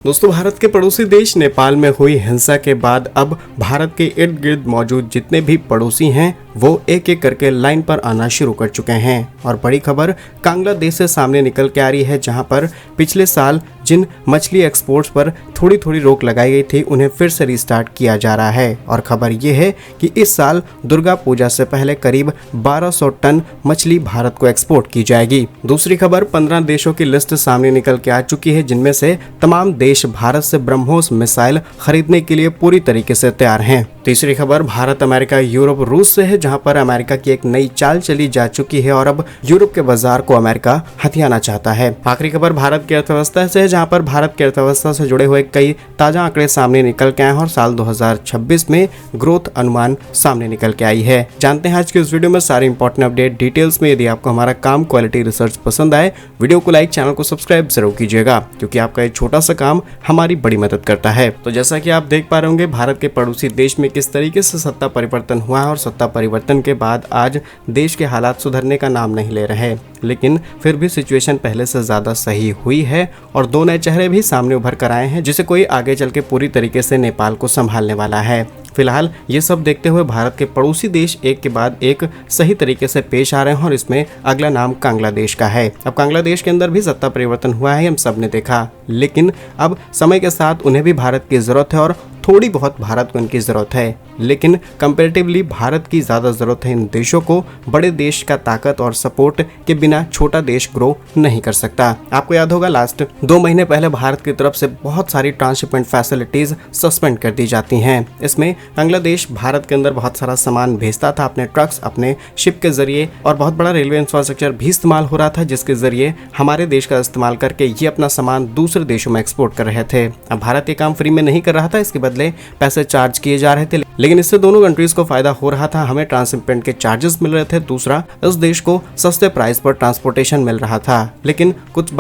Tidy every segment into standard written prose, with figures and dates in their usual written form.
दोस्तों, भारत के पड़ोसी देश नेपाल में हुई हिंसा के बाद अब भारत के इर्द गिर्द मौजूद जितने भी पड़ोसी हैं वो एक एक करके लाइन पर आना शुरू कर चुके हैं। और बड़ी खबर बांग्लादेश से सामने निकल के आ रही है, जहां पर पिछले साल जिन मछली एक्सपोर्ट्स पर थोड़ी थोड़ी रोक लगाई गई थी उन्हें फिर से रिस्टार्ट किया जा रहा है। और खबर ये है कि इस साल दुर्गा पूजा से पहले करीब 1200 टन मछली भारत को एक्सपोर्ट की जाएगी। दूसरी खबर 15 देशों की लिस्ट सामने निकल के आ चुकी है, जिनमें से तमाम देश भारत से ब्रह्मोस मिसाइल खरीदने के लिए पूरी तरीके से तैयार हैं। तीसरी खबर भारत, अमेरिका, यूरोप, रूस से है, जहां पर अमेरिका की एक नई चाल चली जा चुकी है और अब यूरोप के बाजार को अमेरिका हथियाना चाहता है। आखिरी खबर भारत की अर्थव्यवस्था से है, जहां पर भारत की अर्थव्यवस्था से जुड़े हुए कई ताजा आंकड़े सामने निकल के आए हैं और साल 2026 में ग्रोथ अनुमान सामने निकल के आई है। जानते हैं आज की इस वीडियो में सारे इंपॉर्टेंट अपडेट डिटेल्स में। यदि आपको हमारा काम क्वालिटी रिसर्च पसंद आए, वीडियो को लाइक, चैनल को सब्सक्राइब जरूर कीजिएगा, क्योंकि आपका एक छोटा सा काम हमारी बड़ी मदद करता है। तो जैसा कि आप देख पा रहे होंगे, भारत के पड़ोसी देश में किस तरीके से सत्ता परिवर्तन हुआ है और सत्ता परिवर्तन के बाद आज देश के हालात सुधरने का नाम नहीं ले रहे, लेकिन फिर भी सिचुएशन पहले से ज्यादा सही हुई है और दो नए चेहरे भी सामने उभर कर आए हैं, जिसे कोई आगे चल के पूरी तरीके से नेपाल को संभालने वाला है। फिलहाल ये सब देखते हुए भारत के पड़ोसी देश एक के बाद एक सही तरीके से पेश आ रहे हैं और इसमें अगला नाम बांग्लादेश का है। अब बांग्लादेश के अंदर भी सत्ता परिवर्तन हुआ है, हम सब ने देखा, लेकिन अब समय के साथ उन्हें भी भारत की जरूरत है और थोड़ी बहुत भारत को उनकी जरूरत है, लेकिन कंपैरेटिवली भारत की ज्यादा जरूरत है इन देशों को। बड़े देश का ताकत और सपोर्ट के बिना छोटा देश ग्रो नहीं कर सकता। आपको याद होगा लास्ट 2 महीने पहले भारत की तरफ से बहुत सारी ट्रांसशिपमेंट फैसिलिटीज सस्पेंड कर दी जाती हैं। इसमें बांग्लादेश भारत के अंदर बहुत सारा सामान भेजता था अपने ट्रक्स, अपने शिप के जरिए, और बहुत बड़ा रेलवे इंफ्रास्ट्रक्चर भी इस्तेमाल हो रहा था, जिसके जरिए हमारे देश का इस्तेमाल करके ये अपना सामान दूसरे देशों में एक्सपोर्ट कर रहे थे। अब भारत ये काम फ्री में नहीं कर रहा था, इसके बदले पैसे चार्ज किए जा रहे थे, लेकिन इससे दोनों कंट्रीज को फायदा हो रहा था। हमें ट्रांसशिपमेंट के चार्जेस मिल रहे थे, दूसरा इस देश को सस्ते प्राइस पर ट्रांसपोर्टेशन मिल रहा था। लेकिन कुछ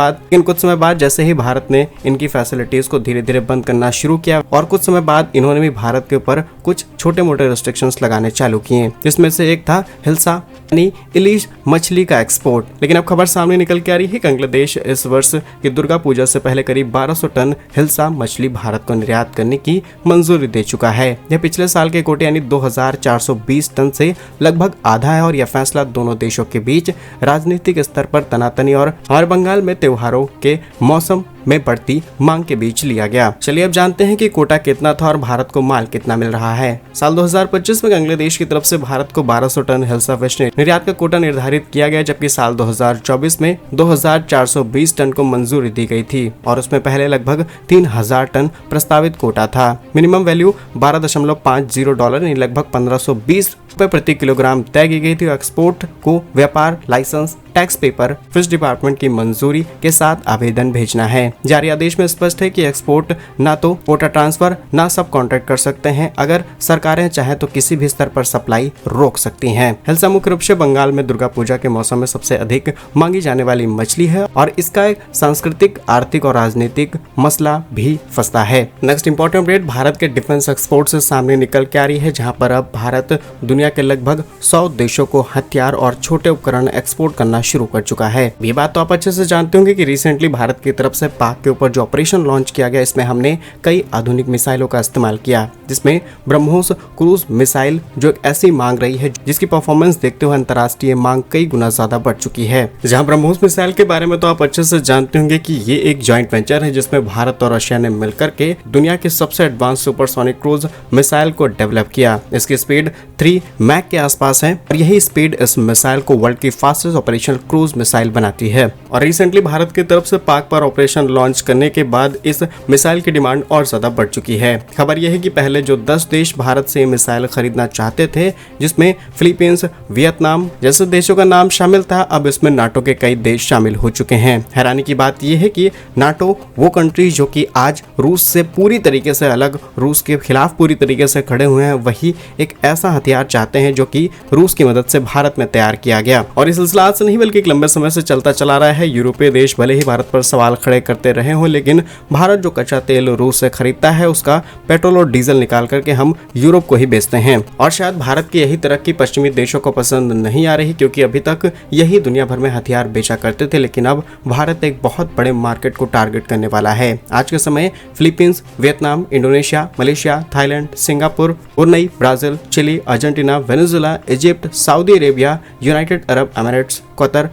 समय बाद जैसे ही भारत ने इनकी फैसिलिटीज को धीरे धीरे बंद करना शुरू किया और कुछ समय बाद इन्होंने भी भारत के ऊपर कुछ छोटे मोटे रेस्ट्रिक्शंस लगाने चालू किए, जिसमें से एक था हिल्सा यानी इलीश मछली का एक्सपोर्ट। लेकिन अब खबर सामने निकल के आ रही है कि बांग्लादेश इस वर्ष की दुर्गा पूजा से पहले करीब 1200 टन हिल्सा मछली भारत को निर्यात करने की मंजूरी दे चुका है। यह पिछले साल के कोटे यानी 2420 टन से लगभग आधा है और यह फैसला दोनों देशों के बीच राजनीतिक स्तर पर तनातनी और बंगाल में त्योहारों के मौसम में बढ़ती मांग के बीच लिया गया। चलिए अब जानते हैं कि कोटा कितना था और भारत को माल कितना मिल रहा है। साल 2025 में बांग्लादेश की तरफ से भारत को 1200 टन हिल्सा फिश निर्यात का कोटा निर्धारित किया गया, जबकि साल 2024 में 2420 टन को मंजूरी दी गई थी और उसमें पहले लगभग 3000 टन प्रस्तावित कोटा था। मिनिमम वैल्यू $12.50 यानी लगभग 1520 रुपए प्रति किलोग्राम तय की गई थी। एक्सपोर्ट को व्यापार licence, tax paper, fish department की मंजूरी के साथ आवेदन भेजना है। जारी आदेश में स्पष्ट है कि एक्सपोर्ट ना तो कोटा ट्रांसफर ना सब कॉन्ट्रैक्ट कर सकते हैं। अगर सरकारें चाहें तो किसी भी स्तर पर सप्लाई रोक सकती हैं। हिल्सा मुख्य रूप से बंगाल में दुर्गा पूजा के मौसम में सबसे अधिक मांगी जाने वाली मछली है और इसका एक सांस्कृतिक, आर्थिक और राजनीतिक मसला भी फंसता है। नेक्स्ट इंपॉर्टेंट अपडेट भारत के डिफेंस एक्सपोर्ट से सामने निकल के आ रही है, जहाँ पर अब भारत दुनिया के लगभग 100 देशों को हथियार और छोटे उपकरण एक्सपोर्ट करना शुरू कर चुका है। ये बात तो आप अच्छे से जानते होंगे कि रिसेंटली भारत की तरफ से पाक के ऊपर जो ऑपरेशन लॉन्च किया गया, इसमें हमने कई आधुनिक मिसाइलों का इस्तेमाल किया, जिसमें ब्रह्मोस क्रूज मिसाइल जो एक ऐसी मांग रही है जिसकी परफॉर्मेंस देखते हुए अंतर्राष्ट्रीय मांग कई गुना ज्यादा बढ़ चुकी है। जहां ब्रह्मोस मिसाइल के बारे में तो आप अच्छे से जानते होंगे कि ये एक जॉइंट वेंचर है, जिसमें भारत और रशिया ने मिलकर के दुनिया के सबसे एडवांस सुपरसोनिक क्रूज मिसाइल को डेवलप किया। इसकी स्पीड 3 मैक के आसपास है और यही स्पीड इस मिसाइल को वर्ल्ड की फास्टेस्ट ऑपरेशनल क्रूज मिसाइल बनाती है। और रिसेंटली भारत की तरफ से पाक पर ऑपरेशन लॉन्च करने के बाद इस मिसाइल की डिमांड और ज्यादा बढ़ चुकी है। खबर यह है कि पहले जो 10 देश भारत से मिसाइल खरीदना चाहते थे, जिसमें फिलीपींस, वियतनाम जैसे देशों का नाम शामिल था, अब इसमें नाटो के कई देश शामिल हो चुके हैं। हैरानी की बात यह है कि नाटो वो कंट्री जो कि आज रूस से पूरी तरीके से अलग, रूस के खिलाफ पूरी तरीके से खड़े हुए हैं, वही एक ऐसा हथियार चाहते चाहते हैं, जो कि रूस की मदद से भारत में तैयार किया गया। और इस सिलसिला आज से नहीं बल्कि एक लंबे समय से चलता चला रहा है। यूरोपीय देश भले ही भारत पर सवाल खड़े करते रहे हों, लेकिन भारत जो कच्चा तेल रूस से खरीदता है उसका पेट्रोल और डीजल निकाल करके हम यूरोप को ही बेचते हैं। और शायद भारत की यही तरक्की पश्चिमी देशों को पसंद नहीं आ रही, क्योंकि अभी तक यही दुनिया भर में हथियार बेचा करते थे, लेकिन अब भारत एक बहुत बड़े मार्केट को टारगेट करने वाला है। आज के समय Philippines, Vietnam, Indonesia, Malaysia, Thailand, Singapore, Brunei, Brazil, Chile, Argentina, Venezuela, Egypt, Saudi Arabia, United Arab Emirates, Qatar,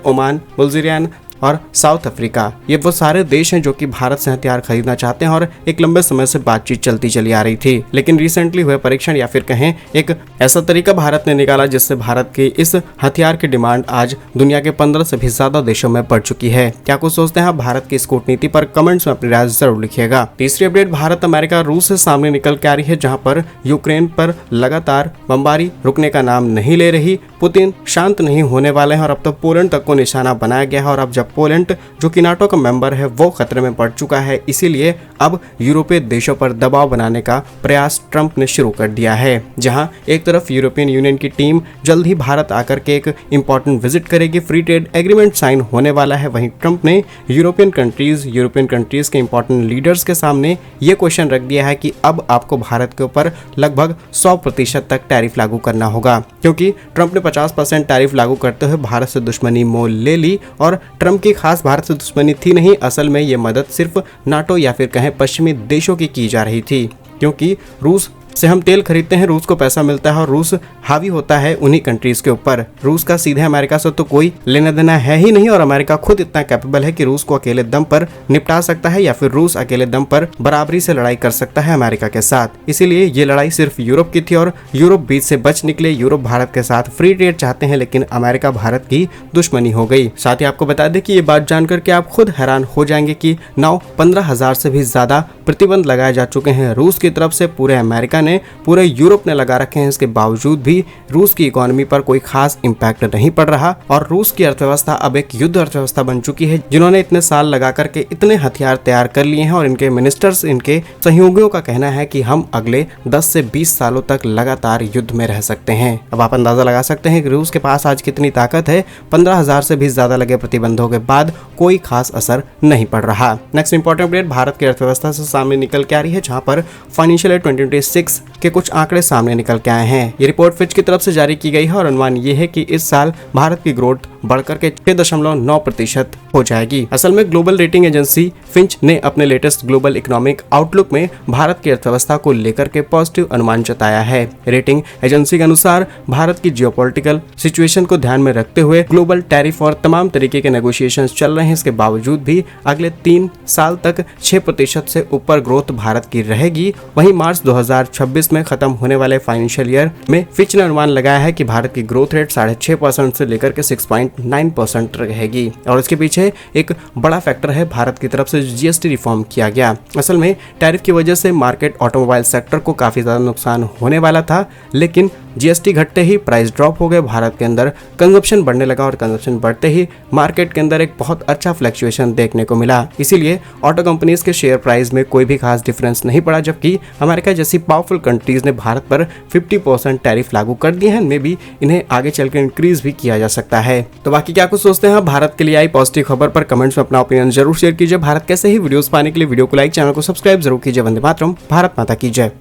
Oman, Bulgaria और साउथ अफ्रीका, ये वो सारे देश हैं जो कि भारत से हथियार खरीदना चाहते हैं। और एक लंबे समय से बातचीत चलती चली आ रही थी, लेकिन रिसेंटली हुए परीक्षण या फिर कहें एक ऐसा तरीका भारत ने निकाला जिससे भारत की इस हथियार की डिमांड आज दुनिया के 15 से भी ज्यादा देशों में बढ़ चुकी है। क्या कुछ सोचते हैं आप भारत की इस कूटनीति पर? कमेंट्स में अपनी राय जरूर लिखिएगा। तीसरी अपडेट भारत अमेरिका रूस से सामने निकल के आ रही है, जहां पर यूक्रेन पर लगातार बमबारी रुकने का नाम नहीं ले रही। पुतिन शांत नहीं होने वाले हैं और अब तो पोलैंड तक को निशाना बनाया गया है। और अब जब पोलैंड जो कि नाटो का मेंबर है वो खतरे में पड़ चुका है, इसीलिए अब यूरोपीय देशों पर दबाव बनाने का प्रयास ट्रंप ने शुरू कर दिया है। जहां एक तरफ यूरोपियन यूनियन की टीम जल्द ही भारत आकर के एक इंपॉर्टेंट विजिट करेगी, फ्री ट्रेड एग्रीमेंट साइन होने वाला है। वहीं ट्रंप ने यूरोपियन कंट्रीज के इंपॉर्टेंट लीडर्स के सामने ये क्वेश्चन रख दिया है कि अब आपको भारत के ऊपर लगभग 100% तक टैरिफ लागू करना होगा, क्योंकि ट्रंप ने 50% टैरिफ लागू करते हुए भारत से दुश्मनी मोल ले ली। और ट्रंप की खास भारत से दुश्मनी थी नहीं, असल में ये मदद सिर्फ नाटो या फिर कहें पश्चिमी देशों की जा रही थी, क्योंकि रूस से हम तेल खरीदते हैं, रूस को पैसा मिलता है और रूस हावी होता है उन्हीं कंट्रीज के ऊपर। रूस का सीधे अमेरिका से तो कोई लेना देना है ही नहीं, और अमेरिका खुद इतना कैपेबल है कि रूस को अकेले दम पर निपटा सकता है या फिर रूस अकेले दम पर बराबरी से लड़ाई कर सकता है अमेरिका के साथ। इसीलिए ये लड़ाई सिर्फ यूरोप की थी और यूरोप बीच से बच निकले। यूरोप भारत के साथ फ्री ट्रेड चाहते हैं, लेकिन अमेरिका भारत की दुश्मनी हो गई। साथ ही आपको बता दें कि ये बात जानकर के आप खुद हैरान हो जाएंगे कि 15,000 से भी ज्यादा प्रतिबंध लगाए जा चुके हैं रूस की तरफ से। पूरे अमेरिका ने, पूरे यूरोप ने लगा रखे हैं। इसके बावजूद भी रूस की इकोनॉमी पर कोई खास इम्पैक्ट नहीं पड़ रहा और रूस की अर्थव्यवस्था अब एक युद्ध अर्थव्यवस्था बन चुकी है, जिन्होंने इतने साल लगा करके इतने हथियार तैयार कर लिए हैं। और इनके मिनिस्टर्स, इनके सहयोगियों का कहना है कि हम अगले 10 से 20 सालों तक लगातार युद्ध में रह सकते हैं। अब आप अंदाजा लगा सकते हैं कि रूस के पास आज कितनी ताकत है। 15,000 से भी ज्यादा लगे प्रतिबंधों के बाद कोई खास असर नहीं पड़ रहा। नेक्स्ट इंपॉर्टेंट अपडेट भारत की अर्थव्यवस्था से सामने निकल के आ रही है, जहां पर फाइनेंशियल ईयर 2026 के कुछ आंकड़े सामने निकल के आए हैं। ये रिपोर्ट फिच की तरफ से जारी की गई है और अनुमान ये है कि इस साल भारत की ग्रोथ बढ़कर के 6.9% हो जाएगी। असल में ग्लोबल रेटिंग एजेंसी फिंच ने अपने लेटेस्ट ग्लोबल इकोनॉमिक आउटलुक में भारत की अर्थव्यवस्था को लेकर के पॉजिटिव अनुमान जताया है। रेटिंग एजेंसी के अनुसार भारत की जियोपॉलिटिकल सिचुएशन को ध्यान में रखते हुए ग्लोबल टैरिफ और तमाम तरीके के नेगोशिएशंस चल रहे हैं। इसके बावजूद भी अगले 3 साल तक 6% से ऊपर ग्रोथ भारत की रहेगी। वहीं मार्च 2026 में खत्म होने वाले फाइनेंशियल ईयर में फिच ने अनुमान लगाया है कि भारत की ग्रोथ रेट 6.5% से लेकर के 6.9% रहेगी। और इसके पीछे एक बड़ा फैक्टर है भारत की तरफ से जीएसटी रिफॉर्म किया गया। असल में टैरिफ की वजह से मार्केट ऑटोमोबाइल सेक्टर को काफी ज्यादा नुकसान होने वाला था, लेकिन जीएसटी घटते ही प्राइस ड्रॉप हो गए, भारत के अंदर कंजप्शन बढ़ने लगा और कंजप्शन बढ़ते ही मार्केट के अंदर एक बहुत अच्छा फ्लक्चुएशन देखने को मिला। इसीलिए ऑटो कंपनीज के शेयर प्राइस में कोई भी खास डिफरेंस नहीं पड़ा, जबकि अमेरिका जैसी पावरफुल कंट्रीज ने भारत पर 50% टैरिफ लागू कर दिए हैं। मे भी इन्हें आगे चलकर इंक्रीज भी किया जा सकता है। तो बाकी क्या कुछ सोचते हैं भारत के लिए आई पॉजिटिव खबर पर? कमेंट्स में अपना ओपिनियन जरूर शेयर कीजिए। भारत कैसे ही वीडियोस पाने के लिए वीडियो को लाइक, चैनल को सब्सक्राइब जरूर कीजिए। वंदे मातरम, भारत माता की जय।